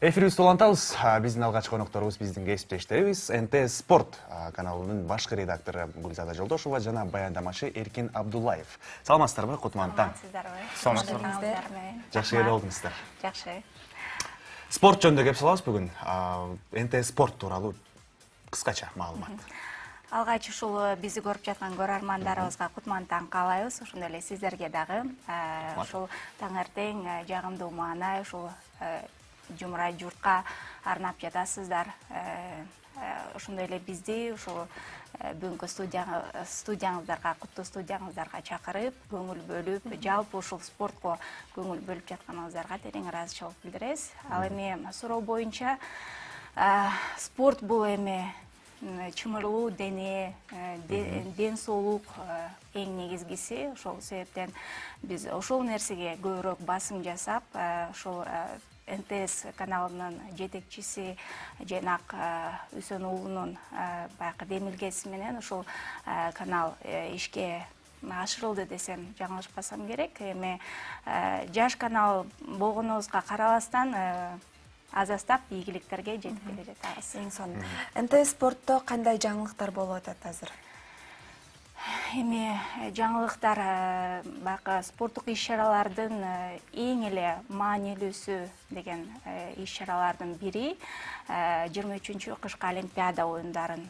Эфирибизди улантабыз. Биздин алгач конокторубуз биздин кесиптештерибиз НТ Спорт каналынын башкы редактору Гүлзада Жолдошова жана баяндамашы Эркин Абдуллаев. Саламатсыздарбы, кутмандуу таң. Саламатсыздарбы. Жакшы эле болдуңуздар. Жакшы. Спорт жөнүндө кеп салабыз бүгүн. НТ Спорт тууралуу кыскача маалымат. Алгач ушул бизди көрүп жаткан көрөрмандарыбызга кутман таң каалайбыз. Ошондой эле сиздерге дагы ушул таңертең жагымдуу маанай ушул жумрай журтка арнап жатасыздар. Ошондой эле бизди ушул бүгүнкү студияңыздарга, куттуу студияңыздарга чакырып, көңүл бөлүп, жалпы ушул спортко көңүл бөлүп жатканыңыздарга терең ыраазычылык билдиребиз. Ал эми суроо боюнча спорт бул эми чымырлуу дене, ден соолук эң негизгиси. Ошол себептен биз ошол нерсеге көбүрөөк басым жасап, ошол НТС каналынын жетекчиси Жайнак Үсөн уулунун баягы демилгеси менен ушул канал ишке ашырылды десем жаңылышпасам керек. Эми жаш канал болгонубузга карабастан азастап ийгиликтерге жетип келе жатабыз. Эң сонун. НТС спортто кандай жаңылыктар болуп атат азыр? Эми жаңылыктар баягы спорттук иш-чаралардын эң эле маанилүүсү деген иш-чаралардын бири 23-чү кышкы Олимпиада оюндарын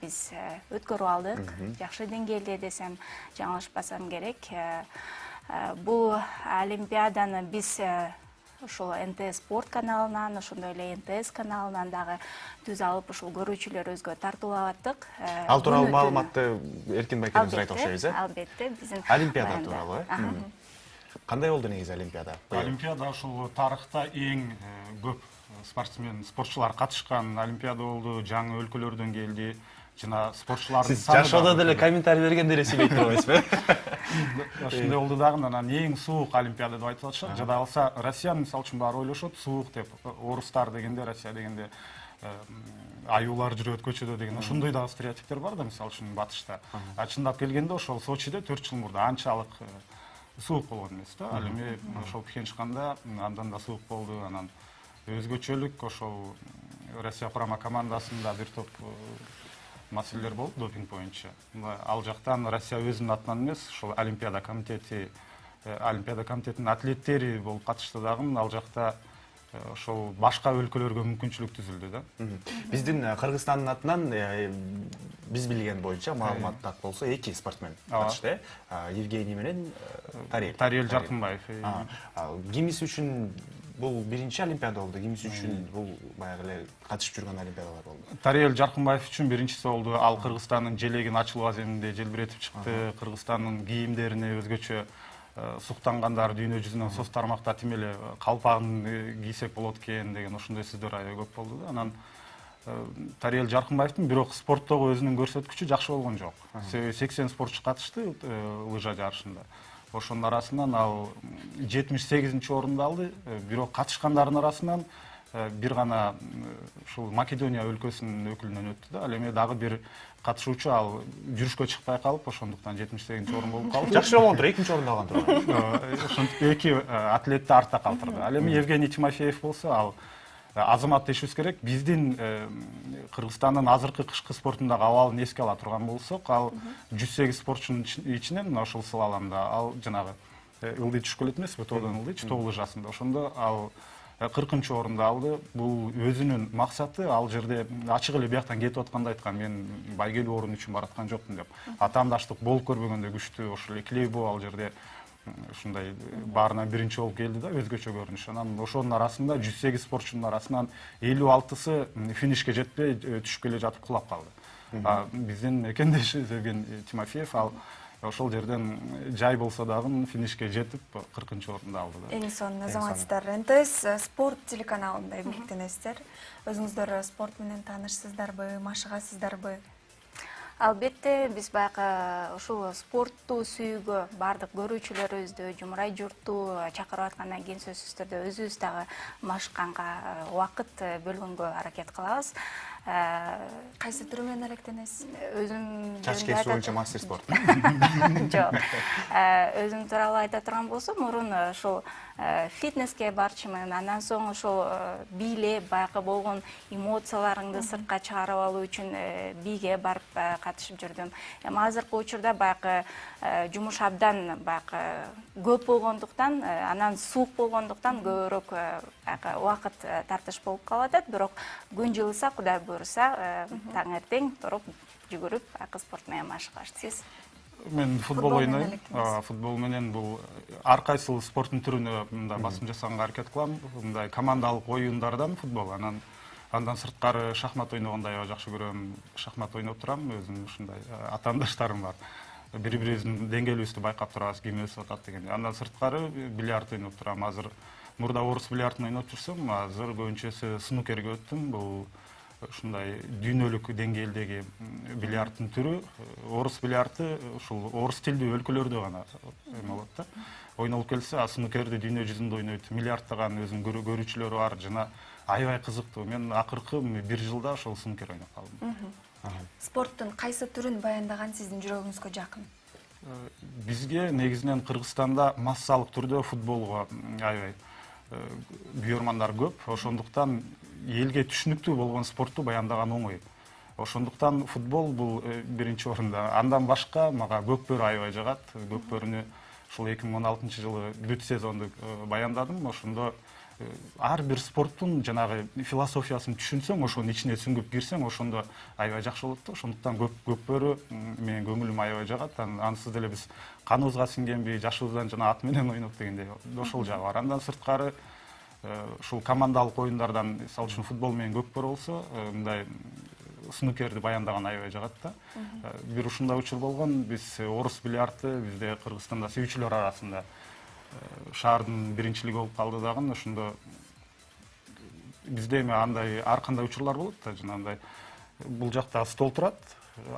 биз өткөрүп алдык. Жакшы деңгээлде десем жаңылышпасам керек. Бул Олимпиаданы биз ушул НТС Спорт каналынан, ошондой эле НТС каналынан дагы түз алып, ушул көрүүчүлөрүбүзгө тартуулап аттык. Ал тууралуу маалыматты Эркин байкемиз айтып окшойбуз, Албетте, биздин Олимпиада тууралуу. Кандай болду негизи Олимпиада? Олимпиада ушул тарыхта эң көп спортчулар катышкан Олимпиада болду. Жаңы өлкөлөрдөн келди. Жана спортчулардын саны жашоодо деле комментарий бергенде эле сүйлөйт турбайсызбы? Ошондой болду дагы, анан эң суук Олимпиада деп айтып атышат. Жада калса Россияны мисалы үчүн баары ойлошот, суук деп. Орустар дегенде, Россия дегенде аюулар жүрөт көчөдө деген ошондой дагы стереотиптер бар да, мисалы үчүн батышта. Чындап келгенде ошол Сочиде 4 жыл мурда анчалык суук болгон эмес да. Ал эми ошол Пхенчханда андан да суук болду. Анан өзгөчөлүк ошол Россия курама командасында бир топ маселелер болуп допинг боюнча. Ал жактан Россия өзүнүн атынан эмес, ошол Олимпиада комитетинин атлеттери болуп катышты дагы. Ал жакта ошол башка өлкөлөргө мүмкүнчүлүк түзүлдү да. Биздин Кыргызстандын атынан биз билген боюнча маалымат болсо 2 спортсмен катышты. Евгений менен Тариел Жаркынбаев. Кимис үчүн бул биринчи Олимпиада болду, кимис үчүн бул баягы эле катышып жүргөн Олимпиадалар болду. Тариел Жаркынбаев үчүн биринчиси болду. Ал Кыргызстандын желегин ачылуу аземинде желбиретип чыкты. Кыргызстандын кийимдерине өзгөчө суктангандар дүйнө жүзүнөн соц тармакта тим эле калпагын кийсек болот экен деген ошондой сөздөр аябай көп болду да. Анан Тариел Жаркынбаевдин бирок спорттогу өзүнүн көрсөткүчү жакшы болгон жок. 80 спортчу катышты лыжа жарышында. Ошонун арасынан ал 78-чи орунду алды. Бирок катышкандардын арасынан бир гана ушул Македония өлкөсүнүн өкүлүнөн өттү да. Ал эми дагы бир катышуучу ал жүрүшкө чыкпай калып, ошондуктан 78-чи орун болуп калды. Жакшы болгон тур, 2-нчи орунду алган тур. Ошентип эки атлетти артта калтырды. Ал эми Евгений Тимофеев болсо, ал азамат дешибиз керек. Биздин Кыргызстандын азыркы кышкы спортундагы абалын эске ала турган болсок, ал 108 спортчунун ичинен ошол слаломдо ал жанагы ылдый түшкө элек эмеспи, тоодон ылдый тоо лыжасында. Ошондо ал 40-чы орунду алды. Бул өзүнүн максаты, ал жерде ачык эле бияктан кетип атканда айткан, мен байгелүү орун үчүн бараткан жокмун деп. Атаандаштык болуп көрбөгөндө күчтүү, ошол эле Клейбо ал жерде ушундай баарынан биринчи болуп келди да, өзгөчө көрүнүш. Анан ошонун арасында 108 спортчунун арасынан 56-сы финишке жетпей түшүп келе жатып кулап калды. Биздин экендеш Евгений Тимофеев ал ошол жерден жай болсо дагы финишке жетип 40-чы орунду алды да. Эң сонун азаматсыздар. НТС спорт телеканалында эмгектенесиздер. Өзүңүздөр спорт менен таанышсыздарбы, машыгасыздарбы? Албетте, биз баягы ушул спортту сүйүүгө бардык көрүүчүлөрүбүздү, жумрай журтту чакырып аткандан кийин сөзсүз түрдө өзүбүз дагы машыкканга убакыт бөлгөнгө аракет кылабыз. Кайсы түрү менен алектенесиз? Өзүм Чач кесүү боюнча мастер спорт. Жок. Өзүм тууралуу айта турган болсом, мурун ушул фитнеске барчымын, андан соң ошол бийлеп баягы болгон эмоцияларыңды сыртка чыгарып алуу үчүн бийге барып катышып жүрдүм. Эми азыркы учурда баягы жумуш абдан баягы көп болгондуктан, анан суук болгондуктан көбүрөөк баягы убакыт тартыш болуп калып атат, бирок күн жылыса, Кудай буйруса, таңертең туруп жүгүрүп баягы спорт менен машыгып баштайбыз. Мен футбол ойнойм. Футбол менен бул ар кайсыл спорттун түрүнө мындай басым жасаганга аракет кылам. Мындай командалык оюндардан футбол, андан сырткары шахмат ойногонду аябай жакшы көрөм. Шахмат ойноп турам, өзүм ушундай атаандаштарым бар. Бири-бирибиздин деңгээлибизди байкап турабыз, ким өсүп атат дегенде. Андан сырткары бильярд ойноп турам. Азыр мурда орус бильярдын ойноп жүрсөм, азыр көбүнчөсү снукерге өттүм. Бул ушундай дүйнөлүк деңгээлдеги бильярдтын түрү. Орус бильярды ушул орус тилдүү өлкөлөрдө гана эме болот да. Ойнолуп келсе, снукерди дүйнө жүзүндө ойнойт. Миллиарддаган өзүнүн көрүүчүлөрү бар, жана аябай кызыктуу. Мен акыркы 1 жылда ошол снукер ойноп калдым. Спорттун кайсы түрүн баяндаган сиздин жүрөгүңүзгө жакын? Бизге негизинен Кыргызстанда массалык түрдө футболго аябай күйөрмандар көп. Ошондуктан элге түшүнүктүү болгон спортту баяндаган оңой. Ошондуктан футбол бул биринчи орунда. Андан башка мага көкбөрү аябай жагат. Көкбөрүнү ушул 2016 жылы бүт сезонду баяндадым. Ошондо ар бир спорттун жанагы философиясын түшүнсөң, ошонун ичине сүңгүп кирсең, ошондо аябай жакшы болот да. Ошондуктан көкбөрү менин көңүлүм аябай жагат. Ансыз деле биз каныбызга сиңгенби, жашыбыздан жана ат менен ойноп дегендей ошол жагы бар. Андан сырткары ушул командалык оюндардан, мисалы үчүн футбол менен көкбөрү болсо, мындай снукерди баяндаган аябай жагат да. Бир ушундай учур болгон, биз орус бильярды бизде Кыргызстанда сүйүүчүлөр арасында шаардын биринчилиги болуп калды дагы. Ошондо бизде эми андай ар кандай учурлар болот да, жанагындай бул жакта стол турат,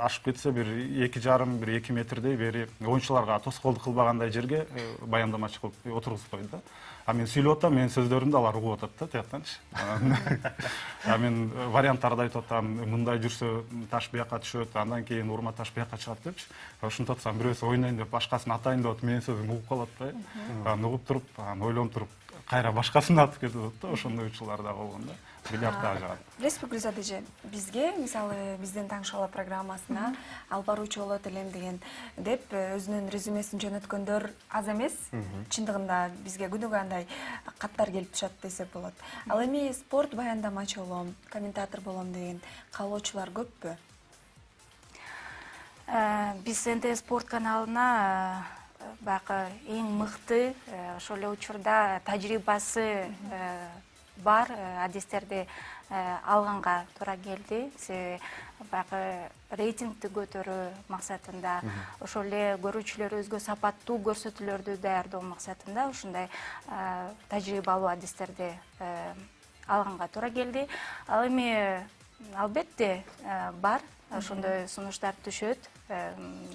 ашып кетсе бир 2,5 бир 2 метрдей бери оюнчуларга тоскоолдук кылбагандай жерге баяндамачы кылып отургузуп койду да. Мен сүйлөп атам, менин сөздөрүмдү алар угуп атат да тияктанчы. Мен варианттарды айтып атам, мындай жүрсө таш бияка түшөт, андан кийин урма таш бияка чыгат депчи. Ошентип атсам бирөөсү ойнойн деп башкасын атайын деп атып, менин сөзүмдү угуп калат да. Угуп туруп, ойлонуп туруп, кайра башкасын атып кетип атат да. Ошондой учурлар дагы болгон да. Бильярд дагы жагат. Билесизби, Гүлзат эже, бизге мисалы биздин таң шоу программасына алып баруучу болот элем деген деп өзүнүн резюмесин жөнөткөндөр аз эмес. Чындыгында бизге күнүгө андай каттар келип түшөт десек болот. Ал эми спорт баяндамачы болом, комментатор болом деген каалоочулар көппү? Биз НТ спорт каналына баягы эң мыкты, ошол эле учурда тажрыйбасы бар адистерди алганга туура келди. Баягы рейтингди көтөрүү максатында, ошол эле көрүүчүлөр өзгө сапаттуу көрсөтүүлөрдү даярдоо максатында ушундай тажрыйбалуу адистерди алганга туура келди. Ал эми албетте бар, ошондой сунуштар түшөт.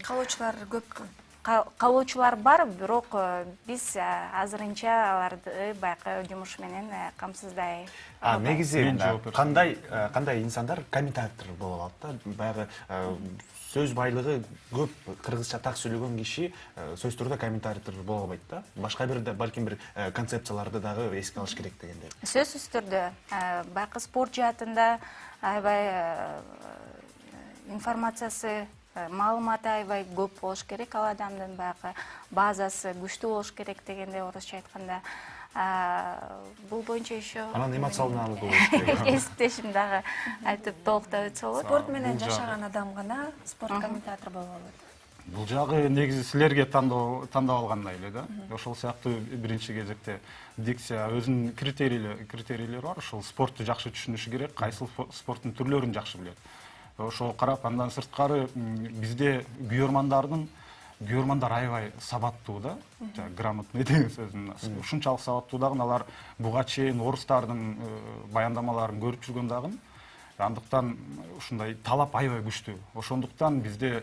Каалоочулар көппү? Каалоочулар бар, бирок биз азырынча аларды баягы жумуш менен камсыздай албайбыз. Негизи кандай инсандар комментатор боло алат да? Баягы сөз байлыгы көп кыргызча так сүйлөгөн киши сөз түрдө комментатор боло албайт да. Башка бир балким бир концепцияларды дагы эске алыш керек дегендей. Сөзсүз түрдө баягы спорт жаатында аябай информациясы, маалыматы аябай көп болуш керек, ал адамдын баягы базасы күчтүү болуш керек дегенде орусча айтканда. Бул боюнча еще Анан эмоционалдуу болуш керек. Кесиптешим дагы айтып толуктап өтсө болот. Спорт менен жашаган адам гана спорт комментатору боло алат. Бул жагы негизи силерге тандап алгандай эле да. Ошол сыяктуу биринчи кезекте дикция өзүнүн критерийлери бар. Ошол спортту жакшы түшүнүшү керек, кайсыл спорттун түрлөрүн жакшы билет. Ошол карап, андан сырткары бизде күйөрмандар аябай сабаттуу да, грамотный деген сөзүн. Ушунчалык сабаттуу дагы алар буга чейин орустардын баяндамаларын көрүп жүргөн дагы. Андыктан ушундай талап аябай күчтүү. Ошондуктан бизде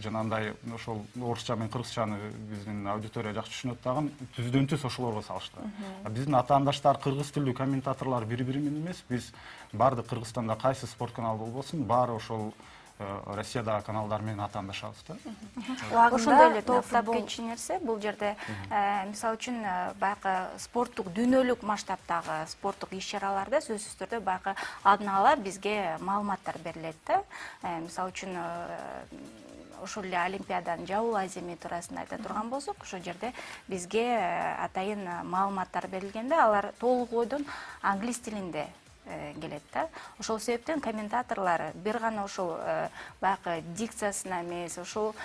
жанагындай ошол орусча менен кыргызчаны биздин аудитория жакшы түшүнөт дагы, түздөн түз ошолорго салышты. Биздин атаандаштар кыргыз тилдүү комментаторлор бири-бери менен эмес, биз бардык Кыргызстанда кайсы спорт каналы болбосун, баары ошол Россиядагы каналдар менен атаандашабыз да. Ошондой эле толуктап кетчү нерсе бул жерде мисалы үчүн баягы спорттук дүйнөлүк масштабтагы спорттук иш-чараларда сөзсүз түрдө баягы алдын ала бизге маалыматтар берилет да. Мисалы үчүн ошол эле олимпиаданын жабыл аземи туурасында айта турган болсок, ошол жерде бизге атайын маалыматтар берилген да, алар толук ойдон англис тилинде келет да. Ошол себептен комментаторлор бир гана ошол баягы дикциясына эмес, ошол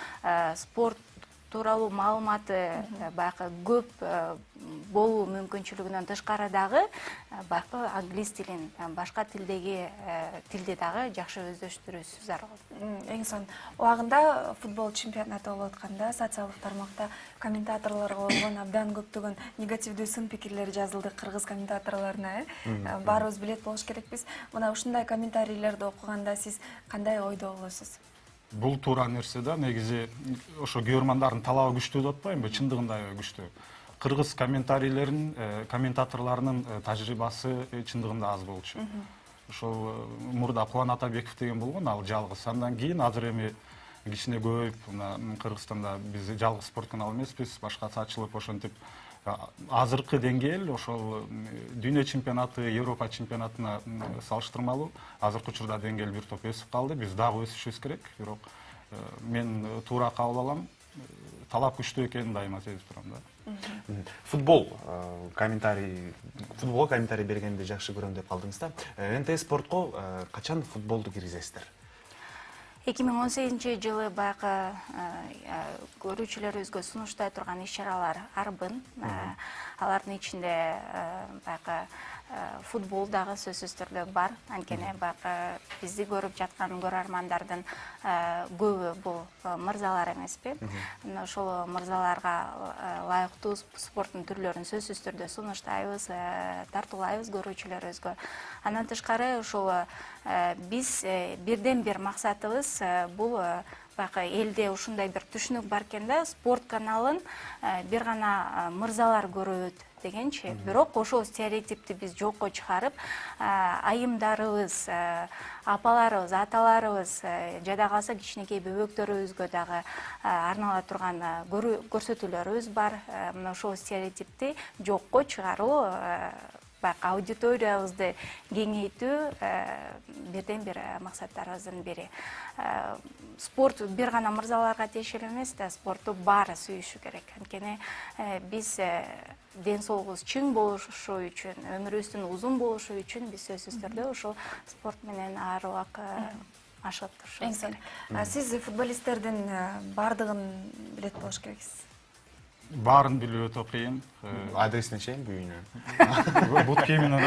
спорт тууралуу маалыматы баягы көп болуу мүмкүнчүлүгүнөн тышкары дагы баягы англис тилин, башка тилде дагы жакшы өздөштүрүүсү зарыл. Эң son убагында футбол чемпионаты болуп атканда социалдык тармакта комментаторлорго болгон абдан көптөгөн негативдүү сын пикирлер жазылды кыргыз комментаторлоруна. Баарыбыз билет болуш керекпиз. Мына ушундай комментарийлерди окуганда сиз кандай ойдо болосуз? Бул туура нерсе да, негизи ошо көрөрмандардын талабы күчтүү деп атпаймынбы, чындыгында күчтүү. Кыргыз комментаторлорунун тажрыйбасы чындыгында аз болчу. Ошол мурда Кубан Атабеков деген болгон, ал жалгыз. Андан кийин азыр эми кичине көбөйүп, Кыргызстанда биз жалгыз спорт каналы эмеспиз, башкасы ачылып ошентип азыркы деңгээл ошол дүйнө чемпионаты, Европа чемпионатына салыштырмалуу азыркы учурда деңгээл бир топ өсүп калды. Биз дагы өсүшүбүз керек, бирок мен туура кабыл алам. Талап күчтүү экенин дайыма сезип турам да. Футболго комментарий бергенди жакшы көрөм деп калдыңыз да. НТ спортко качан футболду киргизесиздер? 2018-жылы баягы көрүүчүлөрүбүзгө сунуштай турган иш-чаралар арбын. Алардын ичинде баягы футбол дагы сөзсүз түрдө бар. Анткени баягы бизди көрүп жаткан көрөрмандардын көбү бул мырзалар эмеспи? Ошол мырзаларга лайыктуу спорттун түрлөрүн сөзсүз түрдө сунуштайбыз, тартуулайбыз көрүүчүлөрүбүзгө. Андан тышкары ошол биз бирден бир максатыбыз бул баягы элде ушундай бир түшүнүк бар экен да, спорт каналын бир гана мырзалар көрөт дегенчи. Бирок ошол стереотипти биз жокко чыгарып, айымдарыбыз, апаларыбыз, аталарыбыз, жада калса кичинекей бөбөктөрүбүзгө дагы арнала турган көрсөтүүлөрүбүз бар. Мына ошол стереотипти жокко чыгаруу, баягы аудиториябызды кеңейтүү бирден бир максаттарыбыздын бири. Спорт бир гана мырзаларга тиешелүү эмес да, спортту баары сүйүшү керек. Анткени биз ден соолугубуз чың болушу үчүн, өмүрүбүздүн узун болушу үчүн биз сөзсүз түрдө ошол спорт менен ар убак машыгып турушубуз керек. Сиз футболисттердин бардыгын билет болуш керексиз. Баарын билүү өтө кыйын. Адресине чейин, үйүнө. Бут кийиминин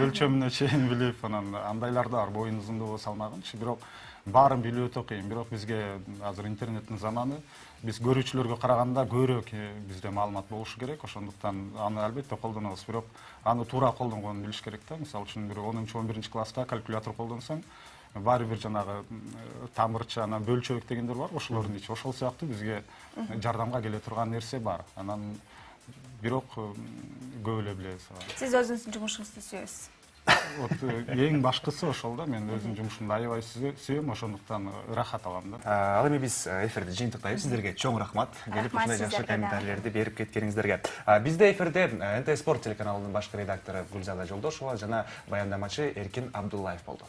өлчөмүнө чейин билип, анан андайлар да бар, боюн узундугу, салмагынчы. Бирок баарын билүү өтө кыйын. Бирок бизге азыр интернеттин заманы, биз көрүүчүлөргө караганда көбүрөөк бизде маалымат болушу керек. Ошондуктан аны албетте колдонобуз. Бирок аны туура колдонгонун билиш керек да. Мисалы үчүн бир 10-11 класста калькулятор колдонсоң, баары бир жанагы тамырчы, анан бөлчөбөк дегендер бар, ошолордун ичи. Ошол сыяктуу бизге жардамга келе турган нерсе бар. Анан бирок көп эле билебиз. Сиз өзүңүздүн жумушуңузду сүйөсүз. Эң башкысы ошол да, мен өзүмдүн жумушумду аябай сүйөм, ошондуктан ырахат алам да. Ал эми биз эфирди жыйынтыктайбыз. Сиздерге чоң рахмат. Келип ушундай жакшы комментарийлерди берип кеткениңиздерге. Бизде эфирде НТ Спорт телеканалынын башкы редактору Гүлзада Жолдошова жана баяндамачы Эркин Абдуллаев болду.